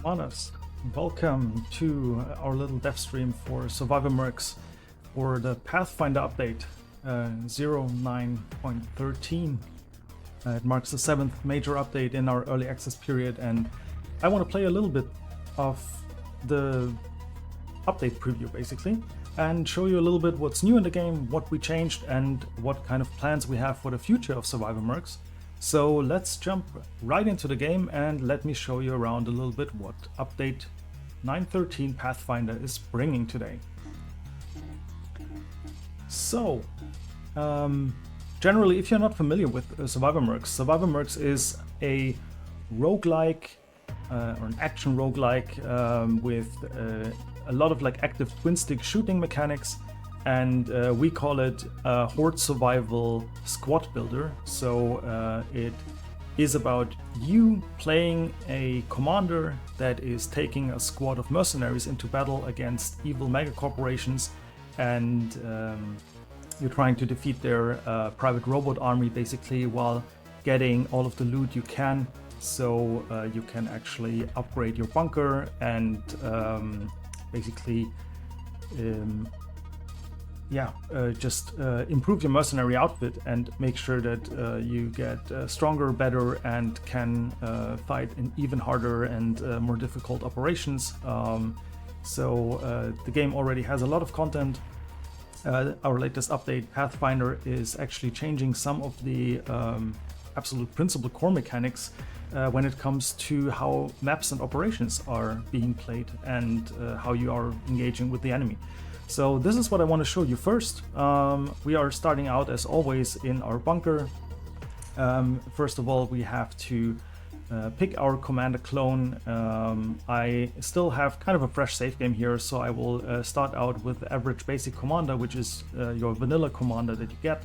Manas, welcome to our little dev stream for Survivor Mercs for the Pathfinder update 09.13. It marks the 7th major update in our early access period, and I want to play a little bit of the update preview basically and show you a little bit what's new in the game, what we changed, and what kind of plans we have for the future of Survivor Mercs. So let's jump right into the game and let me show you around a little bit what update 9.13 Pathfinder is bringing today. So, generally, if you're not familiar with Survivor Mercs is a roguelike or an action roguelike with a lot of like active twin stick shooting mechanics, and we call it a horde survival squad builder. So it is about you playing a commander that is taking a squad of mercenaries into battle against evil mega corporations, and you're trying to defeat their private robot army basically while getting all of the loot you can, so you can actually upgrade your bunker and basically just improve your mercenary outfit and make sure that you get stronger, better, and can fight in even harder and more difficult operations. So the game already has a lot of content. Our latest update, Pathfinder, is actually changing some of the absolute principal core mechanics when it comes to how maps and operations are being played and how you are engaging with the enemy. So this is what I want to show you first. We are starting out as always in our bunker. First of all, we have to pick our commander clone. I still have kind of a fresh save game here, so I will start out with the average basic commander, which is your vanilla commander that you get.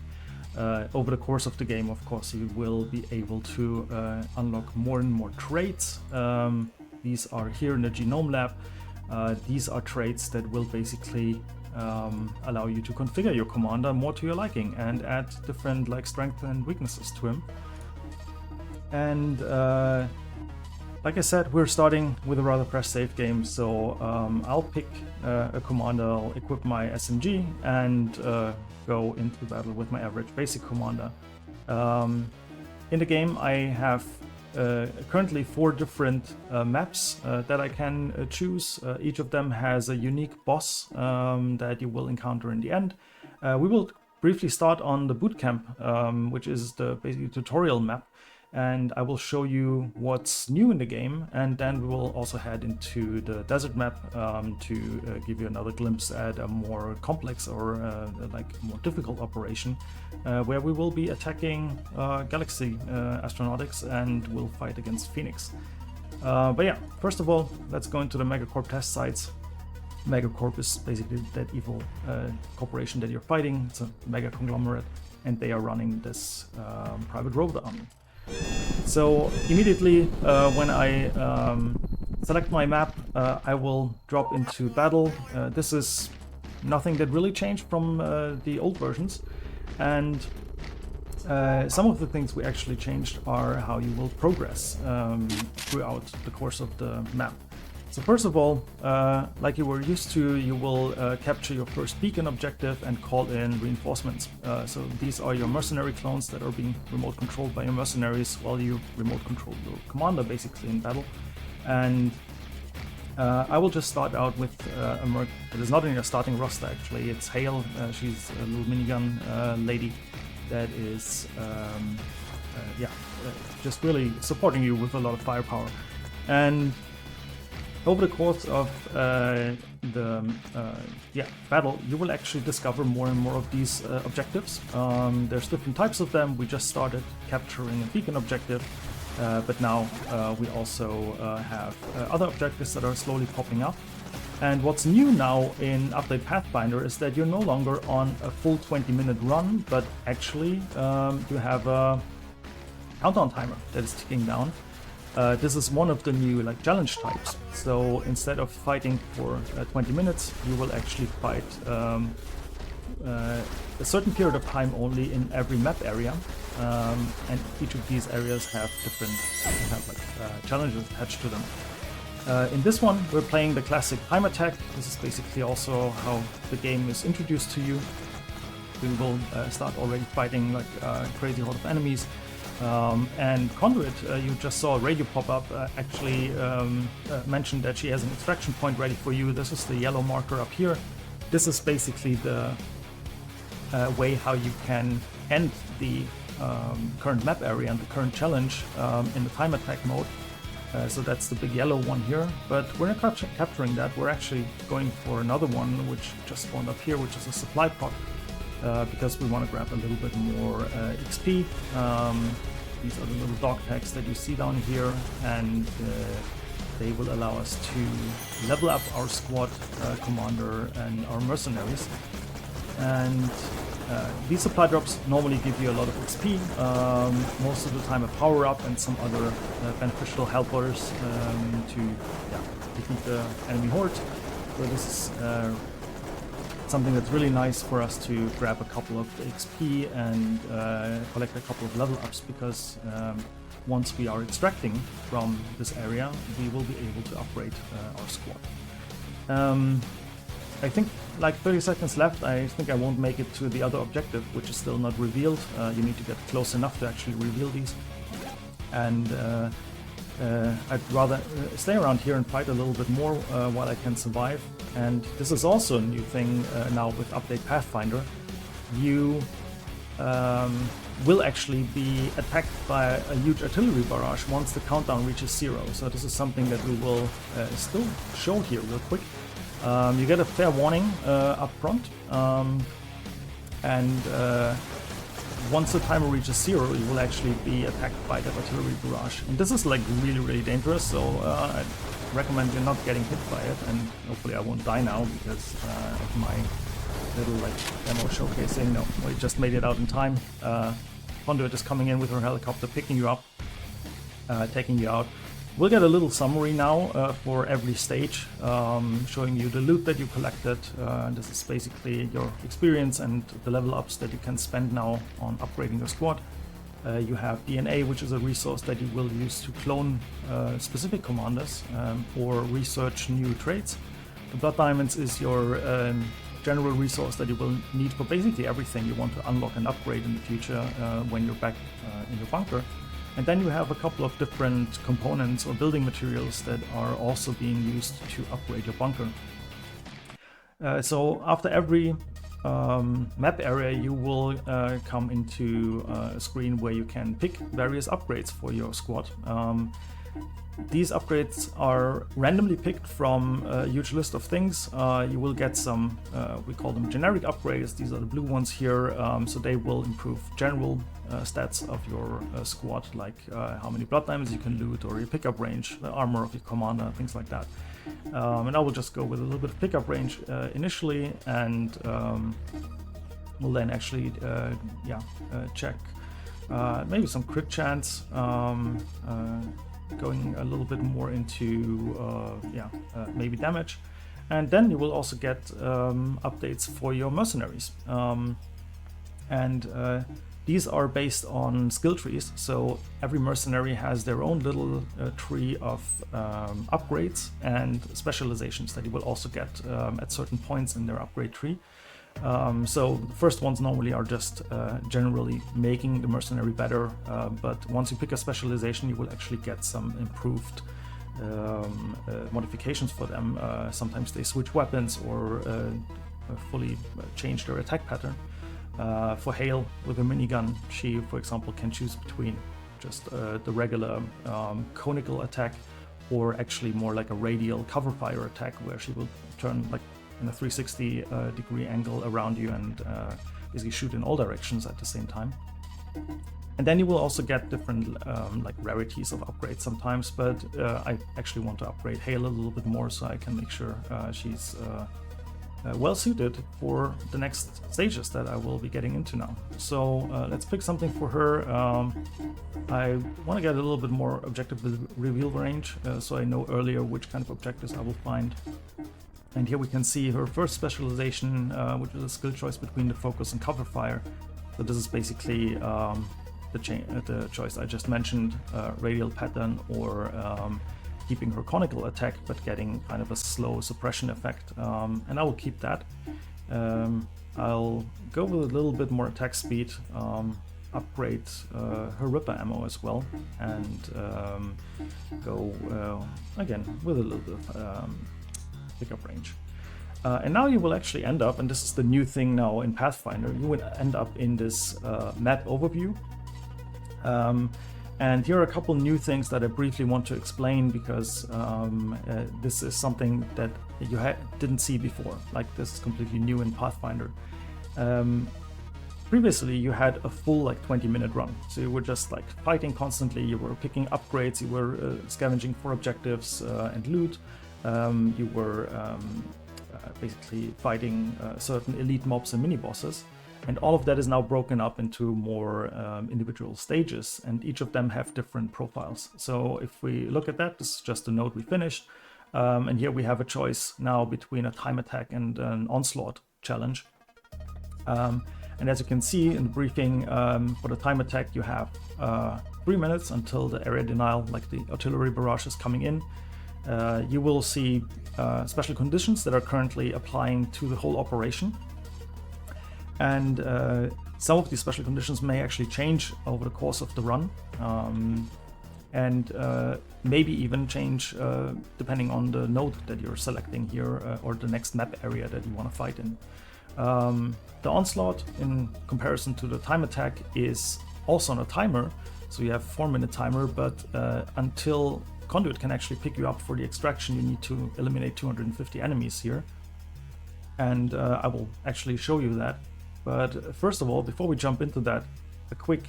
Over the course of the game, of course, you will be able to unlock more and more traits. These are here in the Genome Lab. These are traits that will basically allow you to configure your commander more to your liking and add different like strengths and weaknesses to him. And like I said, we're starting with a rather fresh save game, so I'll pick a commander, I'll equip my SMG and go into battle with my average basic commander. In the game I have currently 4 different maps that I can choose. Each of them has a unique boss that you will encounter in the end. We will briefly start on the bootcamp, which is the basically tutorial map, and I will show you what's new in the game, and then we will also head into the desert map to give you another glimpse at a more complex or like more difficult operation where we will be attacking galaxy astronautics and will fight against Phoenix. But yeah, first of all, let's go into the Megacorp test sites. Megacorp is basically that evil corporation that you're fighting. It's a mega conglomerate, and they are running this private robot army. So immediately when I select my map, I will drop into battle. This is nothing that really changed from the old versions, and some of the things we actually changed are how you will progress throughout the course of the map. So first of all, like you were used to, you will capture your first beacon objective and call in reinforcements. So these are your mercenary clones that are being remote controlled by your mercenaries while you remote control your commander basically in battle. And I will just start out with a merc that is not in your starting roster actually. It's Hale. She's a little minigun lady that is just really supporting you with a lot of firepower. And over the course of the battle, you will actually discover more and more of these objectives. There's different types of them. We just started capturing a beacon objective, but now we also have other objectives that are slowly popping up. And what's new now in Update Pathfinder is that you're no longer on a full 20-minute run, but actually you have a countdown timer that is ticking down. This is one of the new like challenge types. So instead of fighting for 20 minutes, you will actually fight a certain period of time only in every map area, and each of these areas have different challenges attached to them. In this one, we're playing the classic time attack. This is basically also how the game is introduced to you. We will start already fighting like a crazy horde of enemies. And Conduit, you just saw a radio pop up, actually mentioned that she has an extraction point ready for you. This is the yellow marker up here. This is basically the way how you can end the current map area and the current challenge in the time attack mode. So that's the big yellow one here, but we're not capturing that. We're actually going for another one which just spawned up here, which is a supply pot, because we want to grab a little bit more XP. These are the little dog tags that you see down here, and they will allow us to level up our squad commander and our mercenaries. And these supply drops normally give you a lot of XP, most of the time a power up and some other beneficial helpers to defeat the enemy horde. So this is something that's really nice for us to grab a couple of XP and collect a couple of level ups, because once we are extracting from this area, we will be able to upgrade our squad. I think like 30 seconds left. I think I won't make it to the other objective, which is still not revealed. You need to get close enough to actually reveal these. And I'd rather stay around here and fight a little bit more while I can survive. And this is also a new thing now with update Pathfinder. You will actually be attacked by a huge artillery barrage once the countdown reaches 0. So this is something that we will still show here real quick. You get a fair warning up front, and once the timer reaches 0, you will actually be attacked by that artillery barrage. And this is like really dangerous, so I recommend you're not getting hit by it, and hopefully I won't die now because of my little like demo showcasing. No, we just made it out in time. Conduit is coming in with her helicopter, picking you up, taking you out. We'll get a little summary now for every stage, showing you the loot that you collected. This is basically your experience and the level ups that you can spend now on upgrading your squad. You have DNA, which is a resource that you will use to clone specific commanders or research new traits. The Blood Diamonds is your general resource that you will need for basically everything you want to unlock and upgrade in the future when you're back in your bunker. And then you have a couple of different components or building materials that are also being used to upgrade your bunker. So after every map area, you will come into a screen where you can pick various upgrades for your squad. These upgrades are randomly picked from a huge list of things. You will get some, we call them generic upgrades. These are the blue ones here. So they will improve general stats of your squad, like how many blood diamonds you can loot, or your pickup range, the armor of your commander, things like that. And I will just go with a little bit of pickup range initially, and we'll then actually check maybe some crit chance, going a little bit more into maybe damage. And then you will also get updates for your mercenaries, and these are based on skill trees. So every mercenary has their own little tree of upgrades and specializations that you will also get at certain points in their upgrade tree. So the first ones normally are just generally making the mercenary better, but once you pick a specialization, you will actually get some improved modifications for them. Sometimes they switch weapons or fully change their attack pattern. For Hale, with a minigun, she, for example, can choose between just the regular conical attack, or actually more like a radial cover fire attack, where she will turn like in a 360 degree angle around you and basically shoot in all directions at the same time. And then you will also get different like rarities of upgrades sometimes, but I actually want to upgrade Hale a little bit more so I can make sure she's well suited for the next stages that I will be getting into now. So let's pick something for her. I want to get a little bit more objective reveal range, so I know earlier which kind of objectives I will find. And here we can see her first specialization, which is a skill choice between the focus and cover fire. So this is basically the choice I just mentioned, radial pattern or keeping her conical attack, but getting kind of a slow suppression effect. And I will keep that. I'll go with a little bit more attack speed, upgrade her Ripper ammo as well, and go again with a little bit of pickup range. And now you will actually end up, and this is the new thing now in Pathfinder, you will end up in this map overview. And here are a couple new things that I briefly want to explain, because this is something that you didn't see before. Like, this is completely new in Pathfinder. Previously, you had a full 20-minute run, so you were just fighting constantly. You were picking upgrades, you were scavenging for objectives and loot. You were basically fighting certain elite mobs and mini bosses. And all of that is now broken up into more individual stages, and each of them have different profiles. So if we look at that, this is just a node we finished. And here we have a choice now between a time attack and an onslaught challenge. And as you can see in the briefing, for the time attack, you have 3 minutes until the area denial, like the artillery barrage, is coming in. You will see special conditions that are currently applying to the whole operation. And some of these special conditions may actually change over the course of the run, and maybe even change depending on the node that you're selecting here, or the next map area that you want to fight in. The onslaught, in comparison to the time attack, is also on a timer, so you have a 4-minute timer, but until Conduit can actually pick you up for the extraction, you need to eliminate 250 enemies here. And I will actually show you that. But first of all, before we jump into that, a quick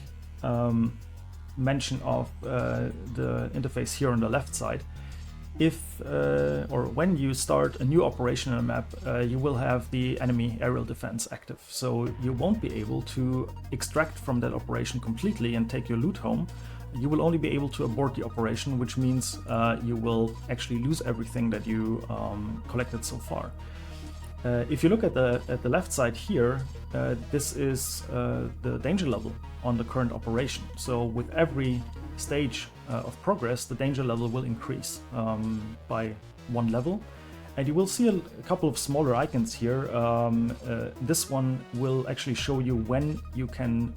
mention of the interface here on the left side. If or when you start a new operation on a map, you will have the enemy aerial defense active. So you won't be able to extract from that operation completely and take your loot home. You will only be able to abort the operation, which means you will actually lose everything that you collected so far. If you look at the left side here, this is the danger level on the current operation. So with every stage of progress, the danger level will increase by 1 level. And you will see a couple of smaller icons here. This one will actually show you when you can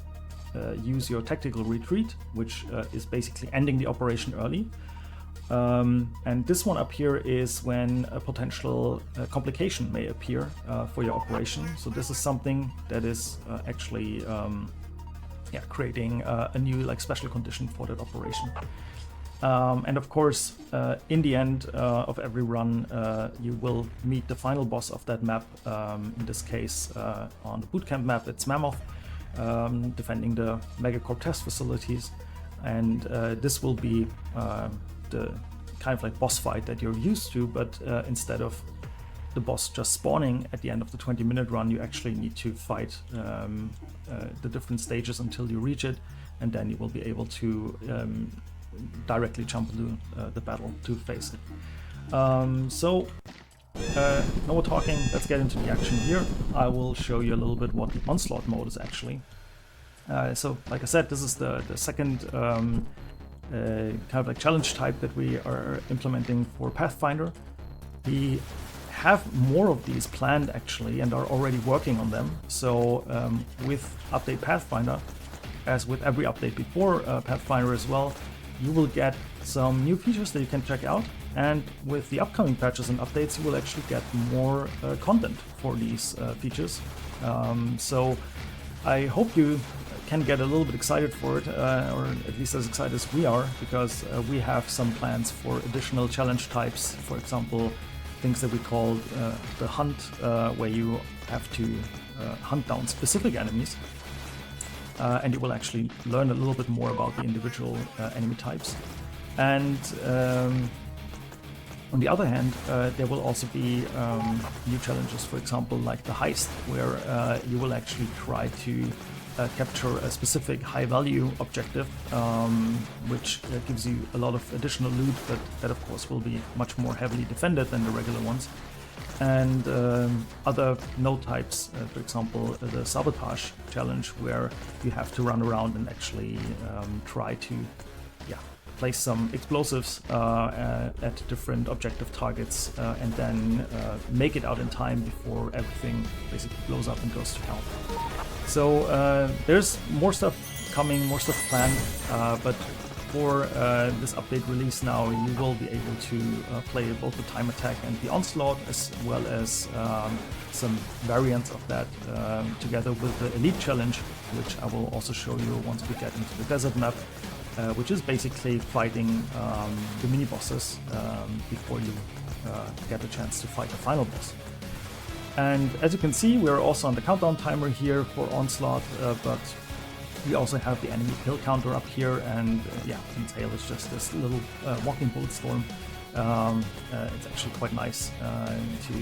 use your tactical retreat, which is basically ending the operation early. And this one up here is when a potential complication may appear for your operation. So this is something that is actually creating a new special condition for that operation. And of course, in the end of every run, you will meet the final boss of that map. In this case, on the bootcamp map, it's Mammoth, defending the Megacorp test facilities. And this will be the kind of boss fight that you're used to, but instead of the boss just spawning at the end of the 20-minute run, you actually need to fight the different stages until you reach it, and then you will be able to directly jump into the battle to face it. So no more talking, let's get into the action here. I will show you a little bit what the onslaught mode is actually. So like I said, this is the second kind of challenge type that we are implementing for Pathfinder. We have more of these planned actually and are already working on them. So with update Pathfinder, as with every update before Pathfinder as well, you will get some new features that you can check out. And with the upcoming patches and updates, you will actually get more content for these features. So I hope you can get a little bit excited for it, or at least as excited as we are, because we have some plans for additional challenge types. For example, things that we call the hunt, where you have to hunt down specific enemies. And you will actually learn a little bit more about the individual enemy types. And on the other hand, there will also be new challenges, for example, like the heist, where you will actually try to capture a specific high-value objective, which gives you a lot of additional loot, but that of course will be much more heavily defended than the regular ones. And other node types, for example, the sabotage challenge, where you have to run around and actually try to place some explosives at different objective targets, and then make it out in time before everything basically blows up and goes to hell. So there's more stuff coming, more stuff planned, but for this update release now, you will be able to play both the time attack and the onslaught, as well as some variants of that together with the elite challenge, which I will also show you once we get into the desert map, which is basically fighting the mini bosses before you get a chance to fight the final boss. And as you can see, we're also on the countdown timer here for onslaught, but we also have the enemy kill counter up here, and yeah, in tail is just this little walking bullet storm. It's actually quite nice to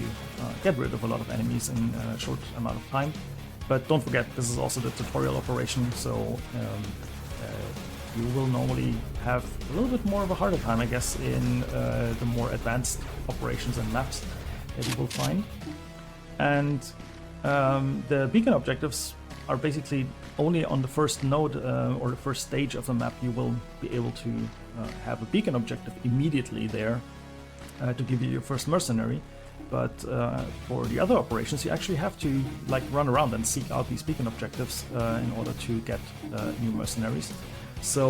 get rid of a lot of enemies in a short amount of time. But don't forget, this is also the tutorial operation, so you will normally have a little bit more of a harder time, I guess, in the more advanced operations and maps that you will find. And the beacon objectives are basically only on the first node or the first stage of the map. You will be able to have a beacon objective immediately there to give you your first mercenary. But for the other operations, you actually have to like run around and seek out these beacon objectives in order to get new mercenaries. So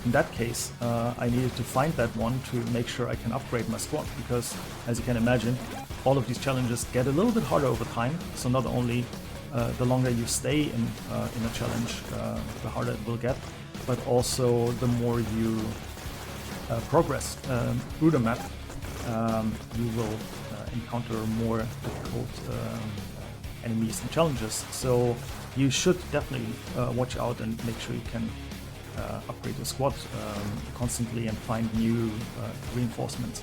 in that case, I needed to find that one to make sure I can upgrade my squad, because as you can imagine, all of these challenges get a little bit harder over time. So not only the longer you stay in a challenge, the harder it will get, but also the more you progress through the map, you will encounter more difficult enemies and challenges. So you should definitely watch out and make sure you can upgrade your squad constantly and find new reinforcements.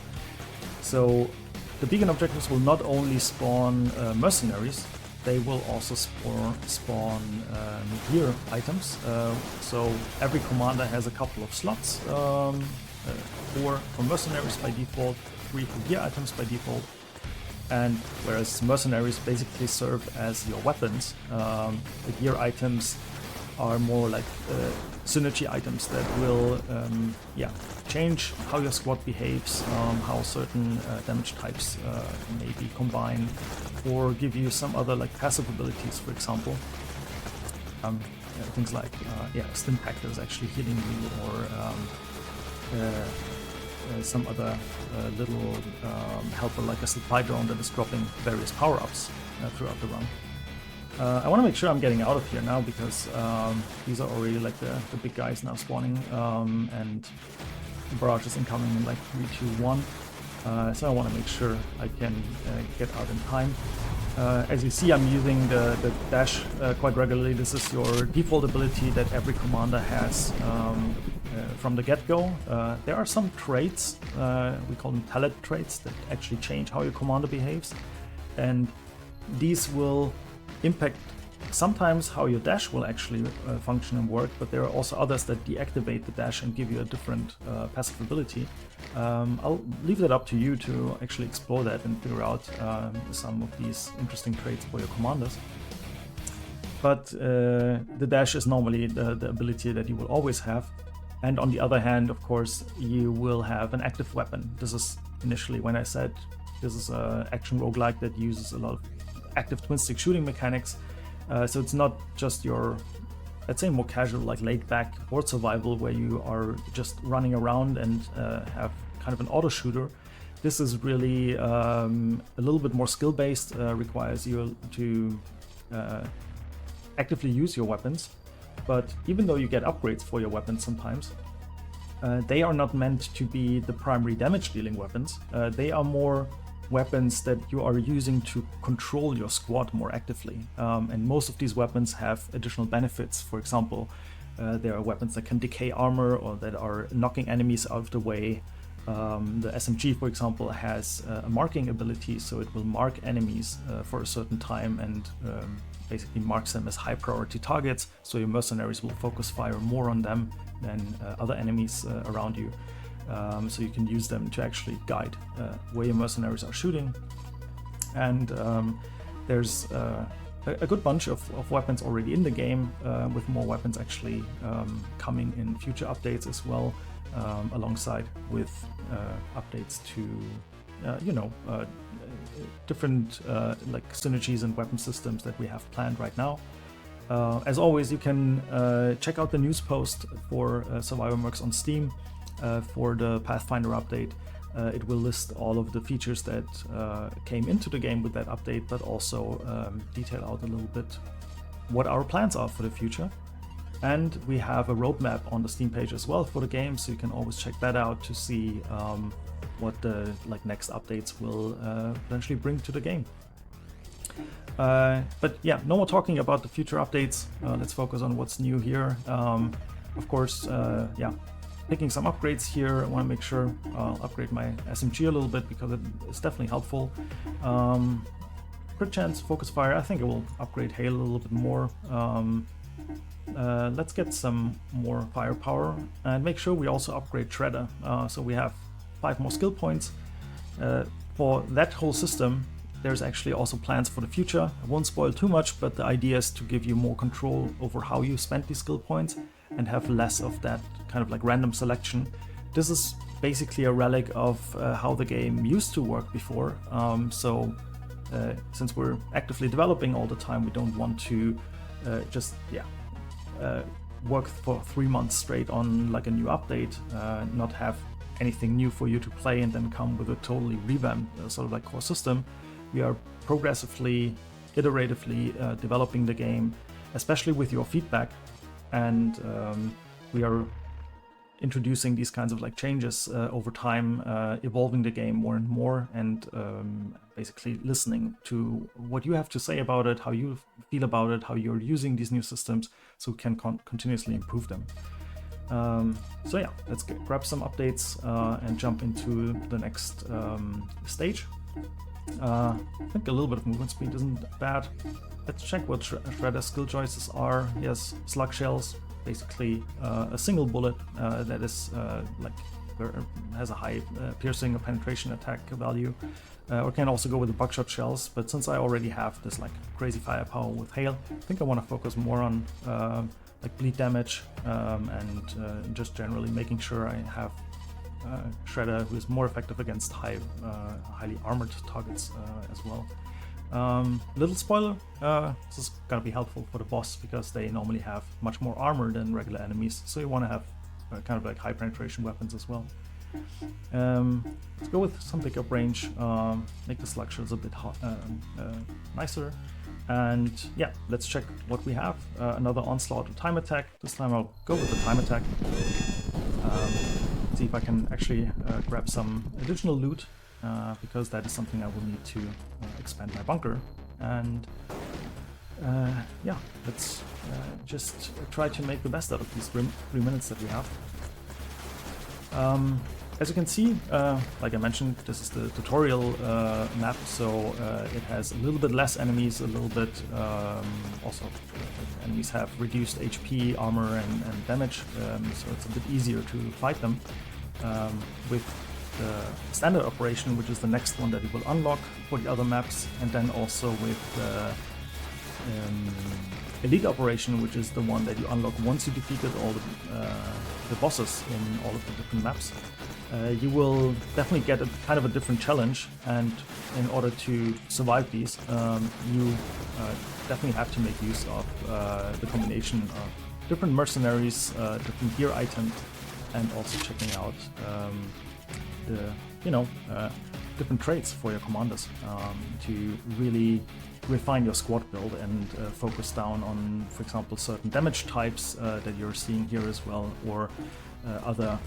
So the beacon objectives will not only spawn mercenaries, they will also spawn gear items. So every commander has a couple of slots, 4 for mercenaries by default, 3 for gear items by default. And whereas mercenaries basically serve as your weapons, the gear items are more like synergy items that will change how your squad behaves, how certain damage types may be combined, or give you some other like passive abilities, for example. Things like stim pack is actually healing you, or some other little helper like a supply drone that is dropping various power-ups throughout the run. I want to make sure I'm getting out of here now, because these are already like the big guys now spawning, and the barrage is incoming in like 3, 2, 1. So I want to make sure I can get out in time. As you see, I'm using the dash quite regularly. This is your default ability that every commander has from the get-go. There are some traits, we call them talent traits, that actually change how your commander behaves, and these will impact sometimes how your dash will actually function and work, but there are also others that deactivate the dash and give you a different passive ability. I'll leave that up to you to actually explore that and figure out some of these interesting traits for your commanders. But the dash is normally the ability that you will always have. And on the other hand, of course, you will have an active weapon. This is initially when I said this is an action roguelike that uses a lot of active twin stick shooting mechanics. So it's not just your, let's say, more casual, like laid back horde survival where you are just running around and have kind of an auto shooter. This is really a little bit more skill based, requires you to actively use your weapons. But even though you get upgrades for your weapons sometimes, they are not meant to be the primary damage dealing weapons. They are more weapons that you are using to control your squad more actively. And most of these weapons have additional benefits. For example, there are weapons that can decay armor or that are knocking enemies out of the way. The SMG, for example, has a marking ability, so it will mark enemies for a certain time and basically marks them as high priority targets, so your mercenaries will focus fire more on them than other enemies around you. So you can use them to actually guide where your mercenaries are shooting. And there's a good bunch of weapons already in the game, with more weapons actually coming in future updates as well. alongside with updates to, different like synergies and weapon systems that we have planned right now. As always, you can check out the news post for Survivor Mercs on Steam for the Pathfinder update. It will list all of the features that came into the game with that update, but also detail out a little bit what our plans are for the future. And we have a roadmap on the Steam page as well for the game, so you can always check that out to see what the next updates will potentially bring to the game. But yeah, no more talking about the future updates. Let's focus on what's new here. Of course, picking some upgrades here. I want to make sure I'll upgrade my SMG a little bit because it's definitely helpful. Crit chance, focus fire. I think I will upgrade hail a little bit more. Let's get some more firepower and make sure we also upgrade Shredder. So we have 5 more skill points. For that whole system, there's actually also plans for the future. I won't spoil too much, but the idea is to give you more control over how you spend these skill points and have less of that kind of like random selection. This is basically a relic of how the game used to work before. Since we're actively developing all the time, we don't want to work for 3 months straight on like a new update, not have anything new for you to play and then come with a totally revamped sort of like core system. We are progressively, iteratively developing the game, especially with your feedback, and we are introducing these kinds of like changes over time, evolving the game more and more, and basically listening to what you have to say about it, how you feel about it, how you're using these new systems, so we can continuously improve them. So yeah, let's grab some updates and jump into the next stage. I think a little bit of movement speed isn't bad. Let's check what Shredder's skill choices are. He has slug shells, basically a single bullet that is has a high piercing or penetration attack value, or can also go with the buckshot shells. But since I already have this like crazy firepower with hail, I think I want to focus more on like bleed damage and just generally making sure I have Shredder, who is more effective against highly armored targets as well. Little spoiler, this is gonna be helpful for the boss because they normally have much more armor than regular enemies, so you want to have kind of like high penetration weapons as well. Let's go with some pickup range, make the slug shells a bit nicer, and yeah, let's check what we have. Another onslaught or time attack. This time I'll go with the time attack. See if I can actually grab some additional loot, because that is something I will need to expand my bunker. And yeah, let's just try to make the best out of these 3 minutes that we have. As you can see, like I mentioned, this is the tutorial map, so it has a little bit less enemies, a little bit also enemies have reduced HP, armor and damage, so it's a bit easier to fight them. With the standard operation, which is the next one that it will unlock for the other maps, and then also with the elite operation, which is the one that you unlock once you defeated all the bosses in all of the different maps. You will definitely get a kind of a different challenge, and in order to survive these, you definitely have to make use of the combination of different mercenaries, different gear items, and also checking out different traits for your commanders to really refine your squad build and focus down on, for example, certain damage types that you're seeing here as well, or other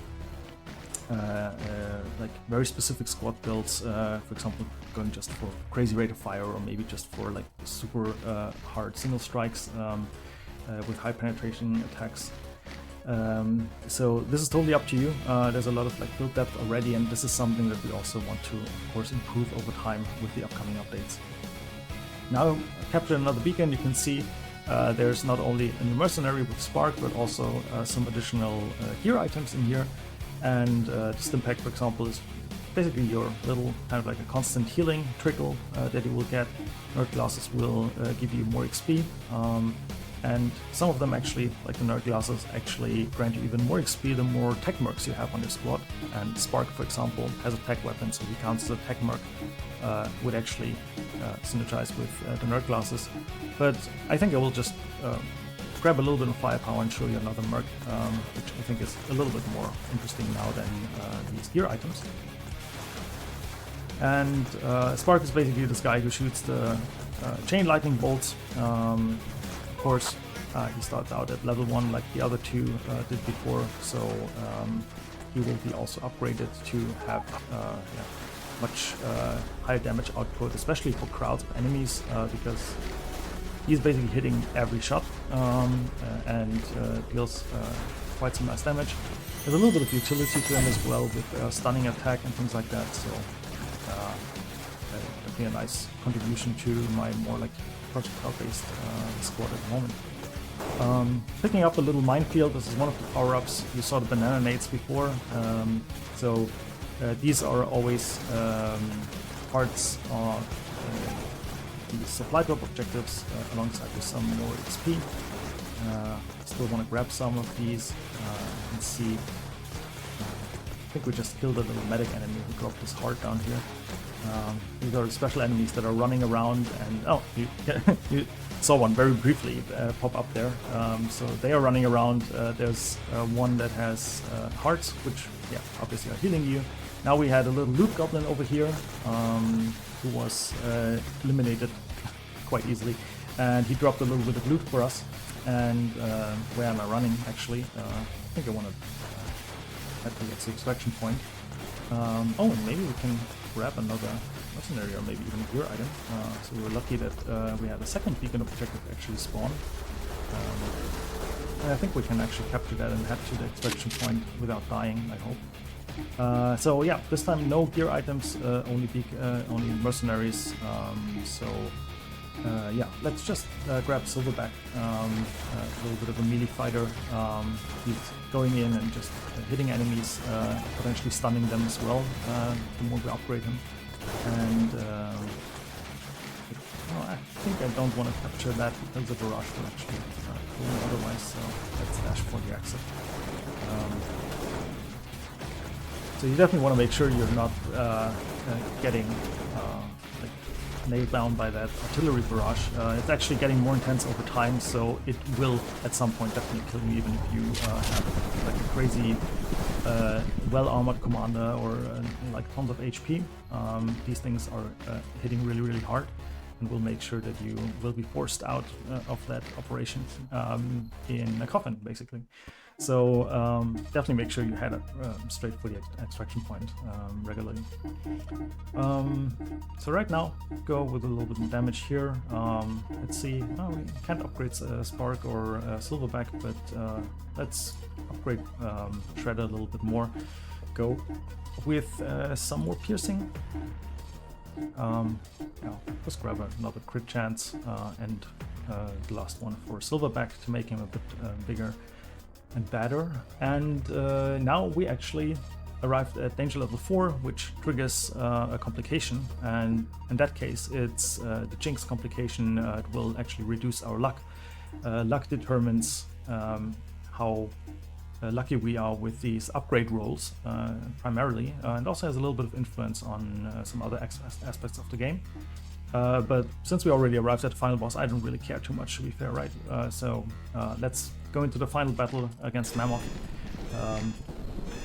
like very specific squad builds, for example, going just for crazy rate of fire, or maybe just for like super hard single strikes with high penetration attacks. So this is totally up to you. There's a lot of like build depth already, and this is something that we also want to, of course, improve over time with the upcoming updates. Now I captured another beacon. You can see there's not only a new mercenary with Spark, but also some additional gear items in here. And the Stim Pack, for example, is basically your little kind of like a constant healing trickle that you will get. Nerd glasses will give you more XP. and some of them actually, like the nerd classes, actually grant you even more XP the more tech mercs you have on your squad. And Spark, for example, has a tech weapon, so he counts as a tech merc, would actually synergize with the nerd classes. But I think I will just grab a little bit of firepower and show you another merc, which I think is a little bit more interesting now than these gear items. And Spark is basically this guy who shoots the chain lightning bolts. Of course, he starts out at level 1 like the other two did before, so he will be also upgraded to have much higher damage output, especially for crowds of enemies, because he's basically hitting every shot and deals quite some nice damage. There's a little bit of utility to him as well with stunning attack and things like that, so definitely a nice contribution to my more like projectile-based squad at the moment. Picking up a little minefield, this is one of the power-ups. You saw the banana nades before, so these are always parts of the supply drop objectives alongside with some more XP. Still want to grab some of these and see. I think we just killed a little medic enemy who dropped his heart down here. These are special enemies that are running around, and oh, you saw one very briefly pop up there. So they are running around. There's one that has hearts, which obviously are healing you. Now we had a little loot goblin over here who was eliminated quite easily, and he dropped a little bit of loot for us. And where am I running actually? I think I want to head towards the extraction point. Oh, and maybe we can grab another mercenary or maybe even a gear item. So we were lucky that we had a second beacon objective actually spawn. And I think we can actually capture that and head to the extraction point without dying, I hope. So yeah, this time no gear items, only mercenaries. Yeah, let's just grab Silverback, a little bit of a melee fighter. He's going in and just hitting enemies, potentially stunning them as well, the more we upgrade him. And I think I don't want to capture that because the barrage will actually kill me otherwise, so let's dash for the exit. So you definitely want to make sure you're not getting nailed down by that artillery barrage. It's actually getting more intense over time, so it will at some point definitely kill you, even if you have like a crazy well-armored commander or like tons of HP. These things are hitting really, really hard, and will make sure that you will be forced out of that operation in a coffin, basically. So definitely make sure you head straight for the extraction point regularly. So right now, go with a little bit of damage here. Let's see. Oh, we can't upgrade Spark or Silverback, but let's upgrade Shredder a little bit more. Go with some more piercing. Let's grab another crit chance and the last one for Silverback to make him a bit bigger and better. And now we actually arrived at danger level 4, which triggers a complication, and in that case it's the Jinx complication. It will actually reduce our luck. Luck determines how lucky we are with these upgrade rolls primarily, and also has a little bit of influence on some other aspects of the game. But since we already arrived at the final boss, I don't really care too much, to be fair, right? So let's go into the final battle against Mammoth.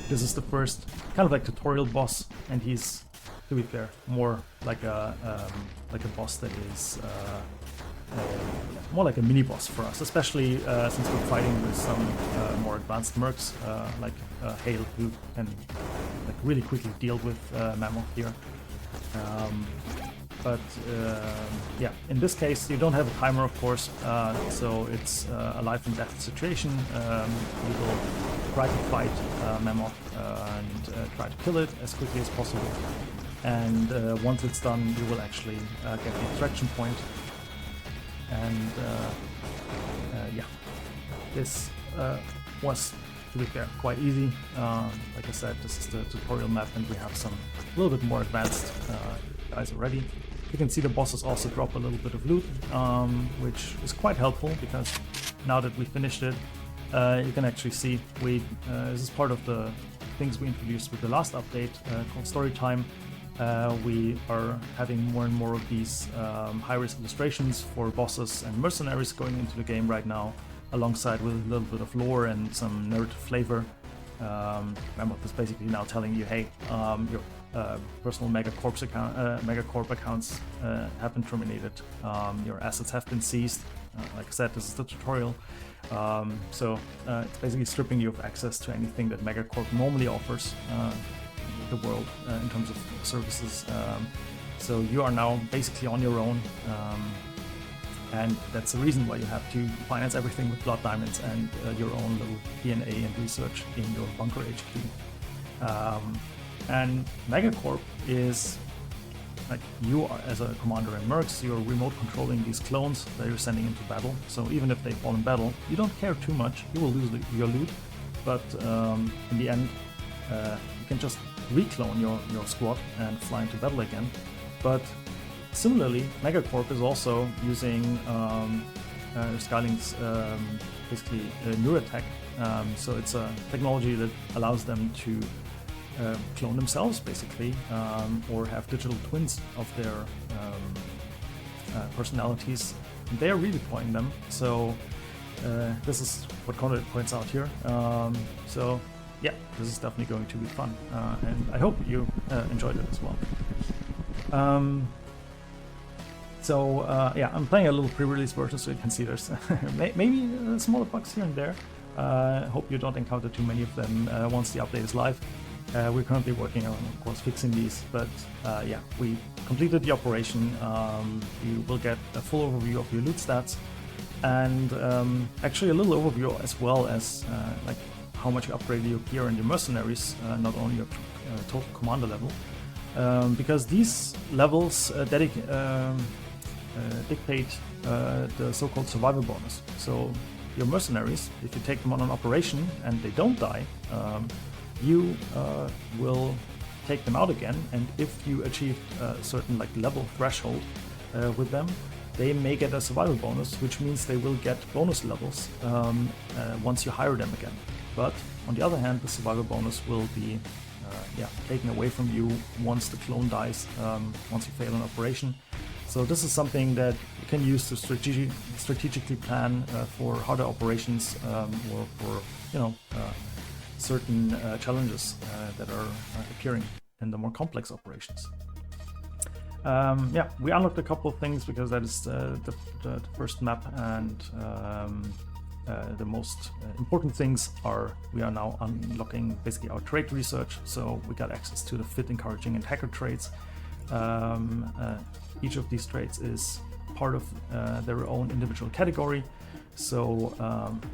This is the first kind of like tutorial boss, and he's, to be fair, more like a boss that is more like a mini boss for us, especially since we're fighting with some more advanced mercs like Hale, who can like really quickly deal with Mammoth here. But yeah, in this case you don't have a timer, of course, so it's a life and death situation. You will try to fight Mammoth and try to kill it as quickly as possible, and once it's done you will actually get the extraction point. And yeah, this was, to be fair, quite easy. Like I said, this is the tutorial map, and we have some a little bit more advanced guys already. You can see the bosses also drop a little bit of loot, which is quite helpful because now that we finished it, you can actually see this is part of the things we introduced with the last update called story time. We are having more and more of these high-risk illustrations for bosses and mercenaries going into the game right now, alongside with a little bit of lore and some narrative flavor. Remember, this basically now telling you, hey, your personal megacorp accounts have been terminated, your assets have been seized. Like I said, this is the tutorial. So it's basically stripping you of access to anything that Megacorp normally offers the world in terms of services. So you are now basically on your own, and that's the reason why you have to finance everything with blood diamonds and your own little DNA and research in your bunker HQ. And Megacorp is like, you are, as a commander in Mercs, you're remote controlling these clones that you're sending into battle. So even if they fall in battle, you don't care too much. You will lose your loot, but in the end, you can just reclone your squad and fly into battle again. But similarly, Megacorp is also using Skyling's basically neurotech. So it's a technology that allows them to clone themselves, basically, or have digital twins of their personalities. They are redeploying them. So this is what Conrad points out here. So yeah, this is definitely going to be fun, and I hope you enjoyed it as well. Yeah, I'm playing a little pre-release version, so you can see there's maybe smaller bugs here and there. I hope you don't encounter too many of them once the update is live. We're currently working on, of course, fixing these, but yeah, we completed the operation. You will get a full overview of your loot stats, and actually a little overview as well as like how much you upgrade your gear and your mercenaries, not only your total commander level, because these levels dictate the so-called survival bonus. So your mercenaries, if you take them on an operation and they don't die, you will take them out again, and if you achieve a certain like level threshold with them, they may get a survival bonus, which means they will get bonus levels once you hire them again. But on the other hand, the survival bonus will be taken away from you once the clone dies, once you fail an operation. So this is something that you can use to strategically plan for harder operations, or for certain challenges that are appearing in the more complex operations. We unlocked a couple of things because that is the first map, and the most important things are we are now unlocking basically our trait research. So we got access to the fit, encouraging, and hacker traits. Each of these traits is part of their own individual category. So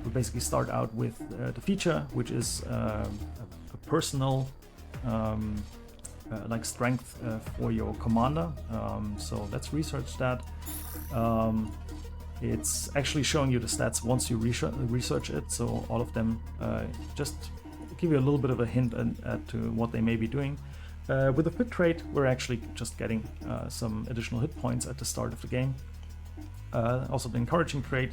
we basically start out with the feature, which is a personal like strength for your commander. So let's research that. It's actually showing you the stats once you research it. So all of them just give you a little bit of a hint at to what they may be doing. With the fit trait, we're actually just getting some additional hit points at the start of the game. Also the encouraging trait,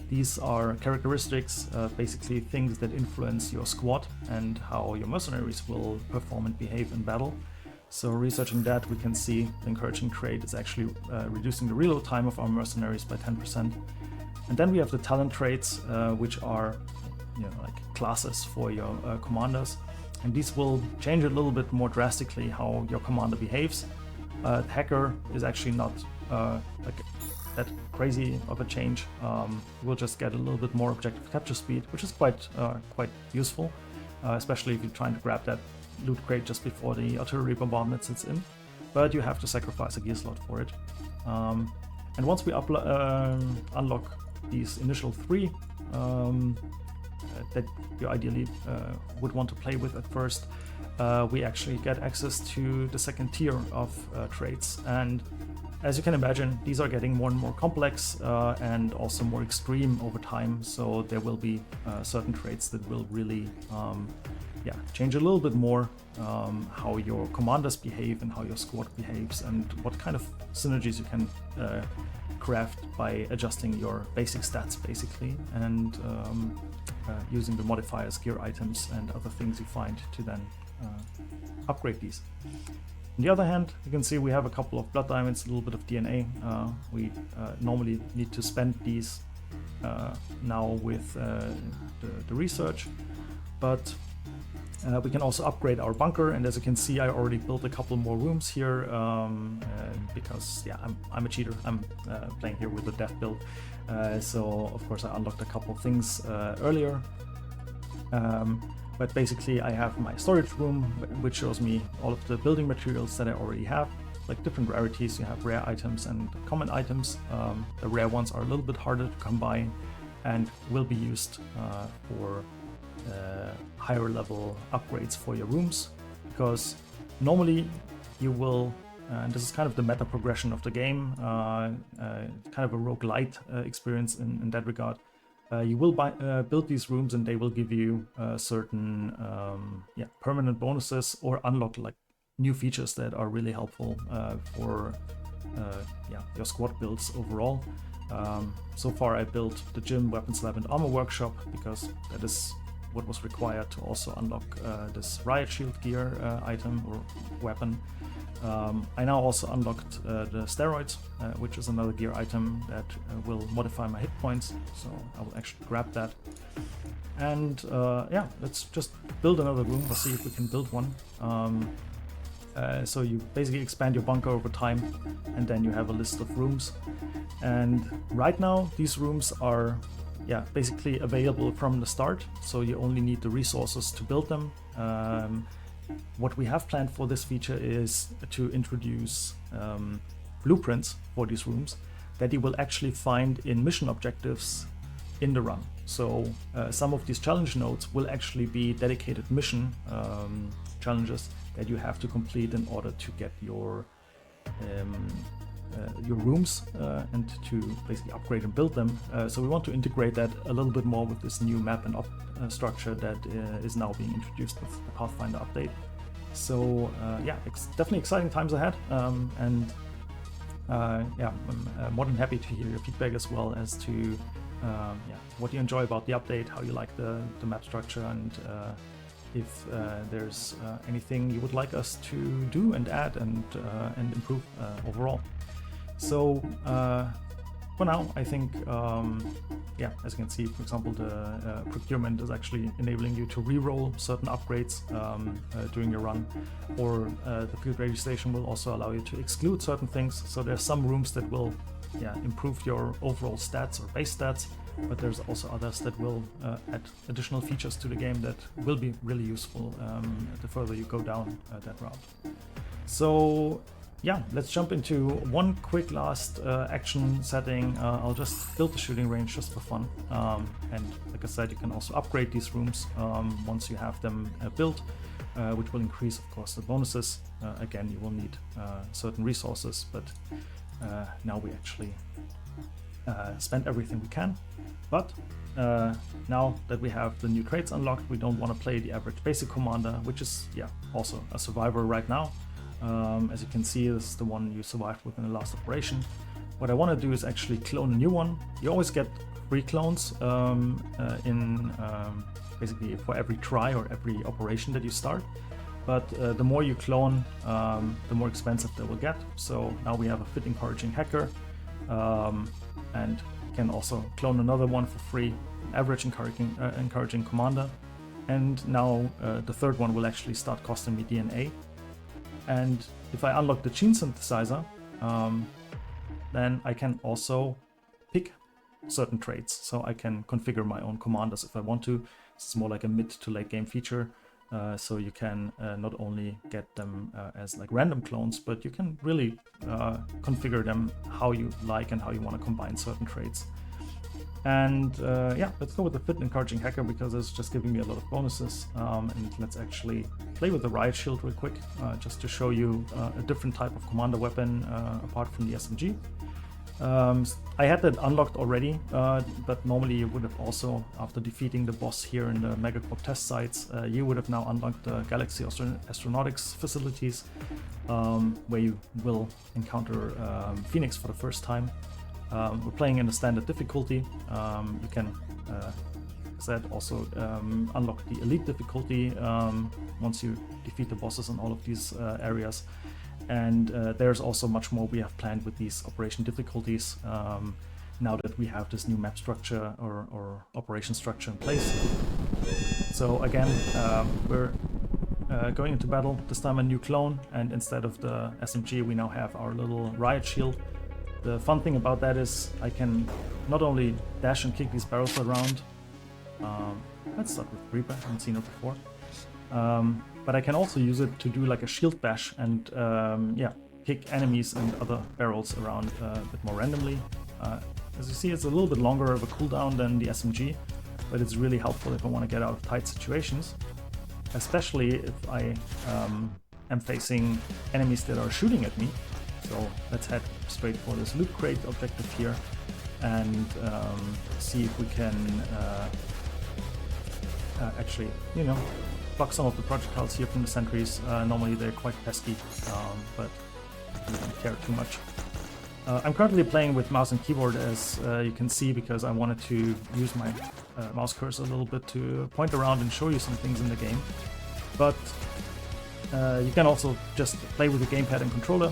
these are characteristics, basically things that influence your squad and how your mercenaries will perform and behave in battle. So researching that, we can see the encouraging trait is actually reducing the reload time of our mercenaries by 10%. And then we have the talent traits, which are like classes for your commanders. And these will change a little bit more drastically how your commander behaves. Hacker is actually not like that crazy of a change. We'll just get a little bit more objective capture speed, which is quite useful, especially if you're trying to grab that loot crate just before the artillery bombardment sits in. But you have to sacrifice a gear slot for it. And once we unlock these initial three that you ideally would want to play with at first, we actually get access to the second tier of traits. And as you can imagine, these are getting more and more complex and also more extreme over time. So there will be certain traits that will really change a little bit more how your commanders behave and how your squad behaves, and what kind of synergies you can craft by adjusting your basic stats basically, and using the modifiers, gear items, and other things you find to then upgrade these. On the other hand, you can see we have a couple of blood diamonds, a little bit of DNA. We normally need to spend these now with the research, but we can also upgrade our bunker. And as you can see, I already built a couple more rooms here because I'm a cheater. I'm playing here with the death build, so of course I unlocked a couple of things earlier. But basically I have my storage room, which shows me all of the building materials that I already have, like different rarities. You have rare items and common items. The rare ones are a little bit harder to combine and will be used for higher level upgrades for your rooms, because normally you will, and this is kind of the meta progression of the game, kind of a roguelite experience in that regard. You will build these rooms and they will give you certain permanent bonuses or unlock like new features that are really helpful for your squad builds overall. So far I built the gym, weapons lab, and armor workshop because that is what was required to also unlock this riot shield gear item or weapon. I now also unlocked the steroids, which is another gear item that will modify my hit points, so I will actually grab that. And let's just build another room. Let's see if we can build one. So you basically expand your bunker over time, and then you have a list of rooms. And right now these rooms are basically available from the start, so you only need the resources to build them. What we have planned for this feature is to introduce blueprints for these rooms that you will actually find in mission objectives in the run. So some of these challenge nodes will actually be dedicated mission challenges that you have to complete in order to get your rooms and to basically upgrade and build them. So we want to integrate that a little bit more with this new map and structure that is now being introduced with the Pathfinder update. So it's definitely exciting times ahead, and I'm more than happy to hear your feedback as well as to what you enjoy about the update, how you like the map structure, and if there's anything you would like us to do and add and improve overall. So for now, I think, as you can see, for example, the procurement is actually enabling you to re-roll certain upgrades during your run, or the field radio station will also allow you to exclude certain things. So there's some rooms that will improve your overall stats or base stats, but there's also others that will add additional features to the game that will be really useful the further you go down that route. So let's jump into one quick last action setting. I'll just build the shooting range just for fun. And like I said, you can also upgrade these rooms once you have them built, which will increase, of course, the bonuses. Again, you will need certain resources, but now we actually spend everything we can. But now that we have the new traits unlocked, we don't want to play the average basic commander, which is also a survivor right now. As you can see, this is the one you survived within the last operation. What I want to do is actually clone a new one. You always get 3 clones basically for every try or every operation that you start. But the more you clone, the more expensive they will get. So now we have a fit encouraging hacker, and can also clone another one for free, average encouraging commander. And now the third one will actually start costing me DNA. And if I unlock the gene synthesizer, then I can also pick certain traits. So I can configure my own commanders if I want to. This is more like a mid to late game feature. So you can not only get them as like random clones, but you can really configure them how you like and how you want to combine certain traits. And let's go with the fit encouraging hacker because it's just giving me a lot of bonuses. And let's actually play with the riot shield real quick, just to show you a different type of commander weapon apart from the SMG. I had that unlocked already, but normally you would have also, after defeating the boss here in the Megacorp test sites, you would have now unlocked the Galaxy Astronautics facilities, where you will encounter Phoenix for the first time. We're playing in the standard difficulty. You can, as I said, also unlock the elite difficulty once you defeat the bosses in all of these areas. And there's also much more we have planned with these operation difficulties now that we have this new map structure or operation structure in place. So again, we're going into battle, this time a new clone, and instead of the SMG we now have our little riot shield. The fun thing about that is I can not only dash and kick these barrels around, let's start with Reaper, I haven't seen her before. But I can also use it to do like a shield bash and yeah, kick enemies and other barrels around a bit more randomly. As you see, it's a little bit longer of a cooldown than the SMG, but it's really helpful if I want to get out of tight situations, especially if I am facing enemies that are shooting at me. So let's head straight for this loot crate objective here and see if we can actually, you know, block some of the projectiles here from the sentries. Normally they're quite pesky, but I don't care too much. I'm currently playing with mouse and keyboard, as you can see, because I wanted to use my mouse cursor a little bit to point around and show you some things in the game. But you can also just play with the gamepad and controller,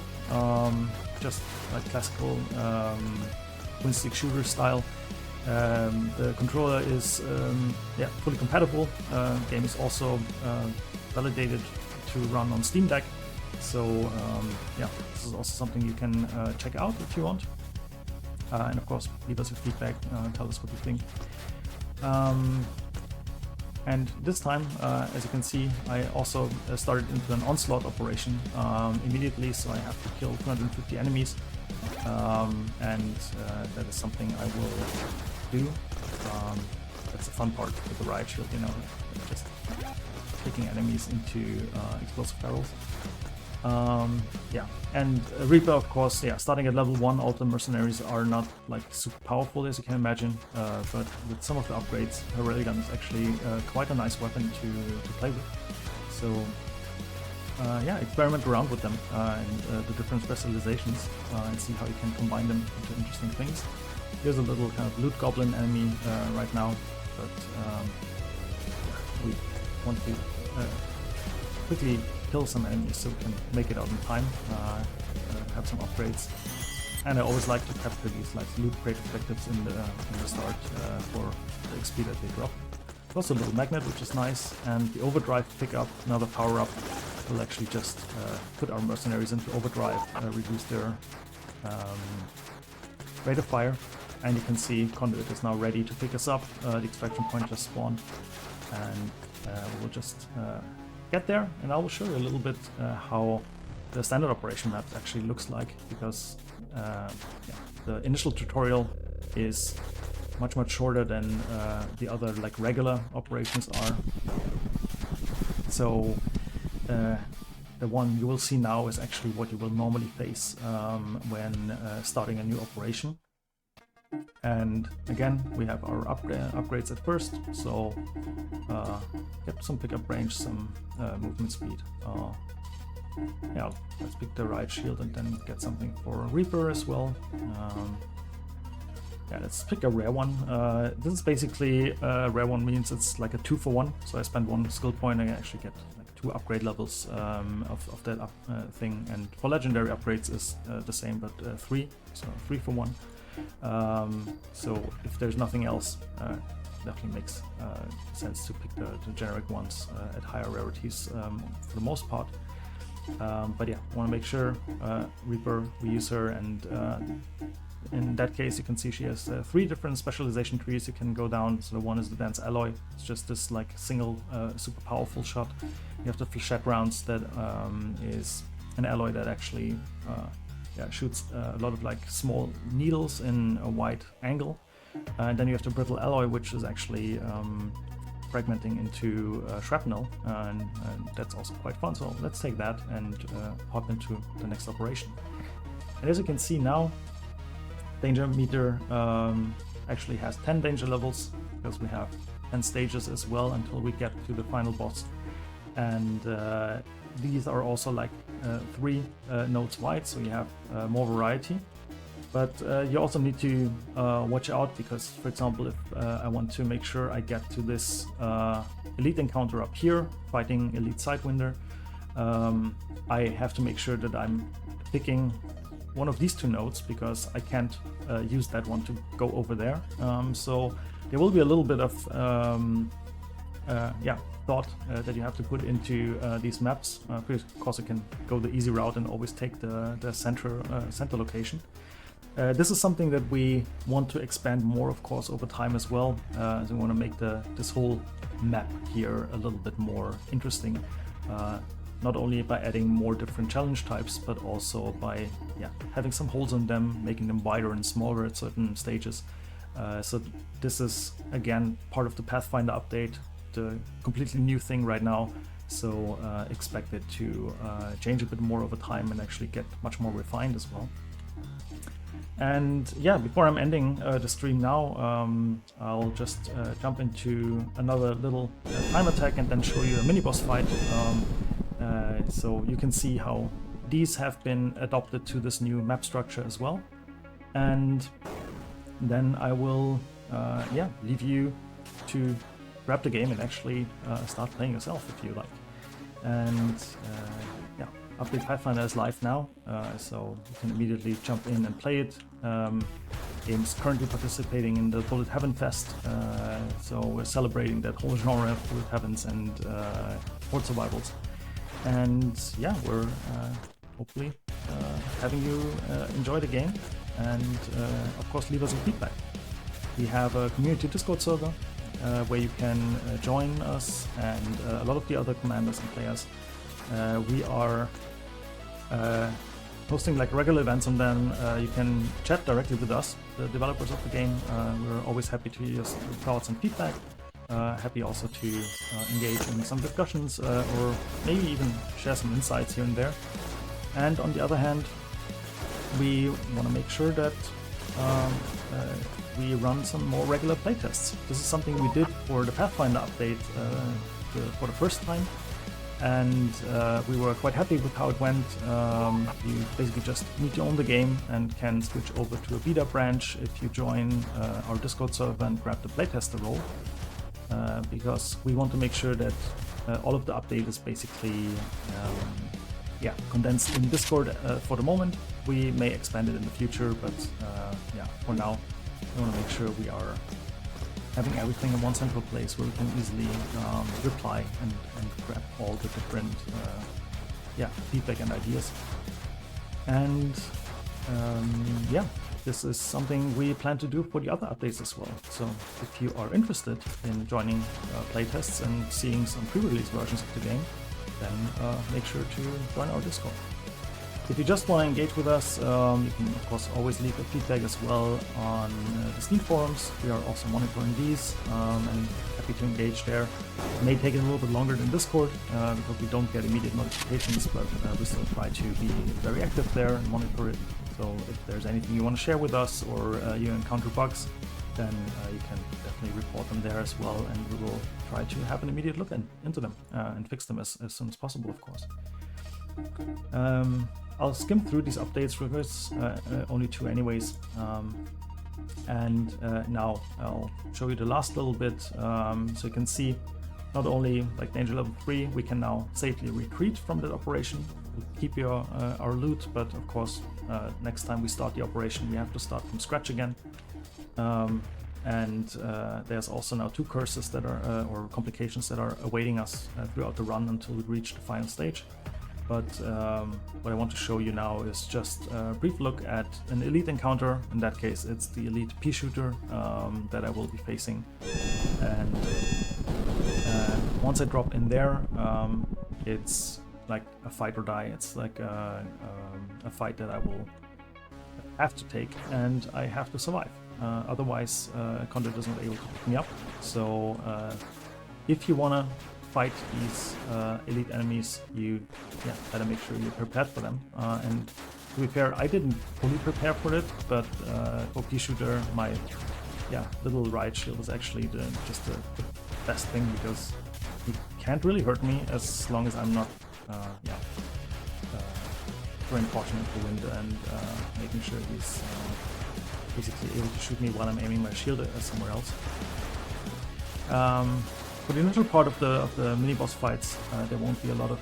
just like classical twin-stick shooter style. The controller is yeah, fully compatible. Game is also validated to run on Steam Deck. So yeah, this is also something you can check out if you want. And of course, leave us your feedback, tell us what you think. And this time, as you can see, I also started into an onslaught operation immediately, so I have to kill 250 enemies. And that is something I will do. That's the fun part with the riot shield, you know, just kicking enemies into explosive barrels. Yeah, and Reaper, of course, yeah, starting at level 1, all the mercenaries are not like super powerful, as you can imagine, but with some of the upgrades, her railgun is actually quite a nice weapon to play with. So yeah, experiment around with them and the different specializations and see how you can combine them into interesting things. Here's a little kind of loot goblin enemy right now, but we want to quickly kill some enemies so we can make it out in time, have some upgrades. And I always like to capture these like loot crate objectives in the start for the XP that they drop. Also a little magnet, which is nice, and the overdrive pickup, another power up, will actually just put our mercenaries into overdrive, reduce their rate of fire. And you can see Conduit is now ready to pick us up. The extraction point just spawned, and we'll just get there, and I will show you a little bit how the standard operation map actually looks like, because yeah, the initial tutorial is much shorter than the other like regular operations are. So the one you will see now is actually what you will normally face when starting a new operation. And again, we have our upgrades at first, so get some pickup range, some movement speed. Yeah, let's pick the riot shield and then get something for Reaper as well. Yeah, let's pick a rare one. This is basically rare one means it's like a 2-for-1. So I spend 1 skill point and I actually get like 2 upgrade levels of that thing. And for legendary upgrades is the same, but 3, so 3-for-1. So if there's nothing else, definitely makes sense to pick the generic ones at higher rarities for the most part. But yeah, want to make sure Reaper, we use her, and in that case you can see she has 3 different specialization trees you can go down. So the one is the Dense Alloy, it's just this like single super powerful shot. You have the Flechette rounds, that is an alloy that actually yeah, shoots a lot of like small needles in a wide angle. And then you have the Brittle Alloy, which is actually fragmenting into shrapnel, and that's also quite fun. So let's take that and hop into the next operation. And as you can see now, danger meter actually has 10 danger levels, because we have 10 stages as well until we get to the final boss. And these are also like 3 nodes wide, so you have more variety. But you also need to watch out, because, for example, if I want to make sure I get to this elite encounter up here, fighting elite Sidewinder, I have to make sure that I'm picking one of these 2 nodes, because I can't use that one to go over there. So there will be a little bit of thought that you have to put into these maps. Of course, you can go the easy route and always take the center location. This is something that we want to expand more, of course, over time as well. So we want to make this whole map here a little bit more interesting. Not only by adding more different challenge types, but also by having some holes in them, making them wider and smaller at certain stages. So this is, again, part of the Pathfinder update, the completely new thing right now. So expect it to change a bit more over time and actually get much more refined as well. And yeah, before I'm ending the stream now, I'll just jump into another little time attack and then show you a mini boss fight. So you can see how these have been adopted to this new map structure as well. And then I will leave you to grab the game and actually start playing yourself if you like. And Update Pathfinder is live now, so you can immediately jump in and play it. Game's currently participating in the Bullet Heaven Fest, so we're celebrating that whole genre of Bullet Heavens and horde survivals. And yeah, we're hopefully having you enjoy the game, and of course leave us some feedback. We have a community Discord server where you can join us and a lot of the other commanders and players. We are hosting like regular events, and then you can chat directly with us, the developers of the game. We're always happy to hear your thoughts and feedback. Happy also to engage in some discussions or maybe even share some insights here and there. And on the other hand, we want to make sure that we run some more regular playtests. This is something we did for the Pathfinder update for the first time, and we were quite happy with how it went. You basically just need to own the game and can switch over to a beta branch if you join our Discord server and grab the playtester role, because we want to make sure that all of the update is basically condensed in Discord for the moment. We may expand it in the future, but for now we want to make sure we are having everything in one central place where we can easily reply and grab all the different feedback and ideas. And this is something we plan to do for the other updates as well. So if you are interested in joining playtests and seeing some pre-release versions of the game, then make sure to join our Discord. If you just want to engage with us, you can of course always leave a feedback as well on the Steam forums. We are also monitoring these and happy to engage there. It may take a little bit longer than Discord because we don't get immediate notifications, but we still try to be very active there and monitor it. So if there's anything you want to share with us, or you encounter bugs, then you can definitely report them there as well, and we will try to have an immediate look into them and fix them as soon as possible, of course. I'll skim through these updates because only 2 anyways, and now I'll show you the last little bit, so you can see not only like danger level 3, we can now safely retreat from that operation. We'll keep our loot, but of course next time we start the operation we have to start from scratch again. And there's also now 2 curses that are or complications that are awaiting us throughout the run until we reach the final stage. But what I want to show you now is just a brief look at an elite encounter. In that case, it's the elite pea shooter that I will be facing. And once I drop in there, it's like a fight or die. It's like a fight that I will have to take, and I have to survive. Otherwise, Conduit is not able to pick me up. So if you want to fight these elite enemies, you better make sure you're prepared for them. And To be fair, I didn't fully prepare for it, but OP Shooter, my little riot shield is actually just the best thing, because he can't really hurt me as long as I'm not throwing caution into the wind and making sure he's basically able to shoot me while I'm aiming my shield somewhere else. For the initial part of the mini boss fights, there won't be a lot of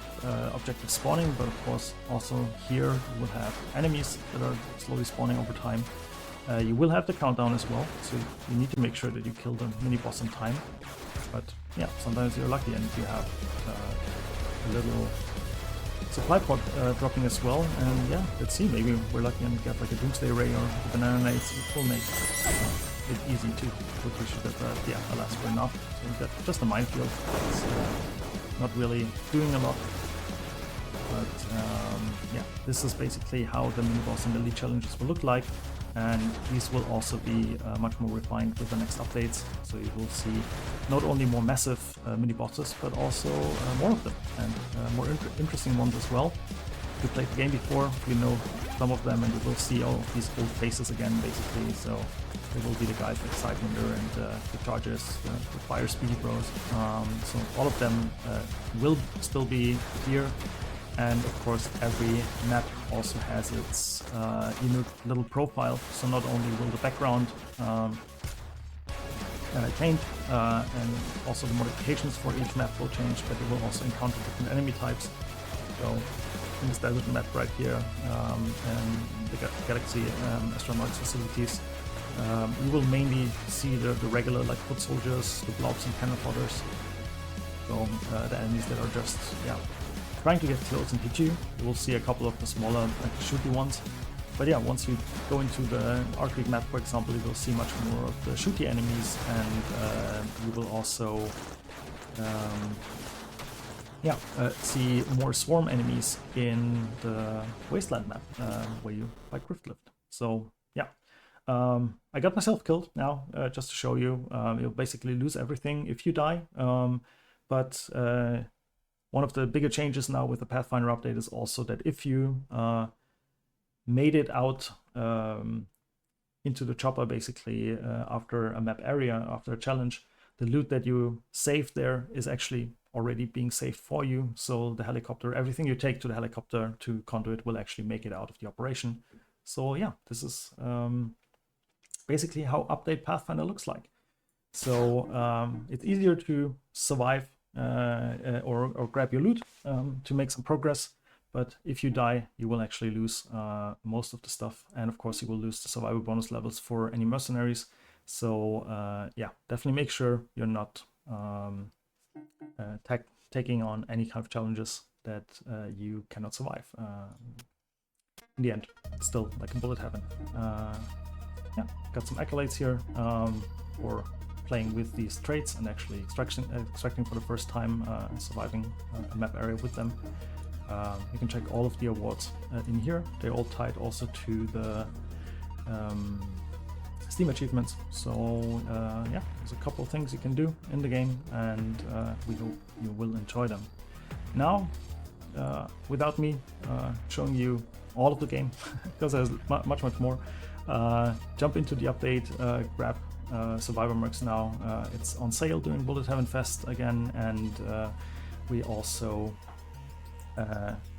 objective spawning, but of course also here you will have enemies that are slowly spawning over time. You will have the countdown as well, so you need to make sure that you kill the mini boss in time. But yeah, sometimes you're lucky and you have a little supply pod dropping as well. And yeah, let's see, maybe we're lucky and get like a Doomsday Ray or a Banana Nades with full nade. It's easy to appreciate that, but yeah, alas, we're not. So we've got just a minefield. It's not really doing a lot. But yeah, this is basically how the mini boss and the elite challenges will look like. And these will also be much more refined with the next updates. So you will see not only more massive mini bosses, but also more of them, and more interesting ones as well. If you played the game before, you know some of them, and you will see all of these old faces again, basically. So there will be the guys like Sievert and the Chargers, the Fire Speedy Bros. So all of them will still be here. And of course, every map also has its unique little profile. So not only will the background change, and also the modifications for each map will change, but you will also encounter different enemy types. So in this desert map right here, and the Galaxy Astronaut facilities, you will mainly see the regular like foot soldiers, the blobs and cannon fodders. So the enemies that are just trying to get close and hit you. You will see a couple of the smaller like shooty ones. But yeah, once you go into the Arctic map, for example, you will see much more of the shooty enemies, and you will also see more swarm enemies in the Wasteland map, where you fight Griftlift. So yeah, I got myself killed now, just to show you. You'll basically lose everything if you die, but one of the bigger changes now with the Pathfinder update is also that if you made it out into the chopper, basically after a map area, after a challenge, the loot that you saved there is actually already being saved for you. So the helicopter, everything you take to the helicopter to Conduit will actually make it out of the operation. So yeah, this is basically how update Pathfinder looks like. So it's easier to survive or grab your loot to make some progress, but if you die, you will actually lose most of the stuff, and of course you will lose the survival bonus levels for any mercenaries. So yeah, definitely make sure you're not taking on any kind of challenges that you cannot survive. In the end, it's still like a bullet heaven. Yeah, got some accolades here for playing with these traits and actually extracting for the first time, surviving a map area with them. You can check all of the awards in here. They're all tied also to the Steam achievements. So yeah, there's a couple of things you can do in the game, and we hope you will enjoy them. Now, without me showing you all of the game, because there's much more, jump into the update, grab Survivor Mercs now. It's on sale during Bullet Heaven Fest again, and we also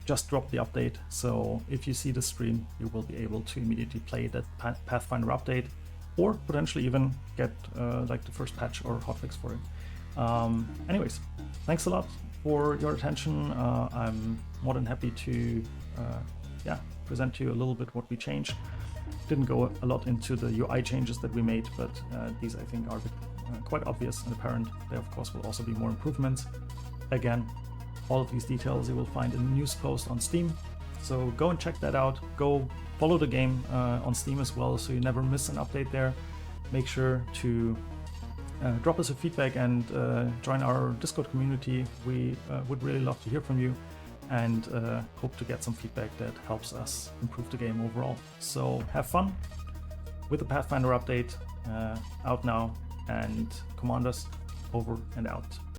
just dropped the update. So if you see the stream, you will be able to immediately play that Pathfinder update, or potentially even get like the first patch or hotfix for it. Anyways, thanks a lot for your attention. I'm more than happy to present to you a little bit what we changed. Didn't go a lot into the UI changes that we made, but these I think are quite obvious and apparent. There of course will also be more improvements. Again, all of these details you will find in the news post on Steam, so go and check that out. Go follow the game on Steam as well, so you never miss an update there. Make sure to drop us a feedback and join our Discord community. We would really love to hear from you, and hope to get some feedback that helps us improve the game overall. So have fun with the Pathfinder update out now, and Commanders over and out.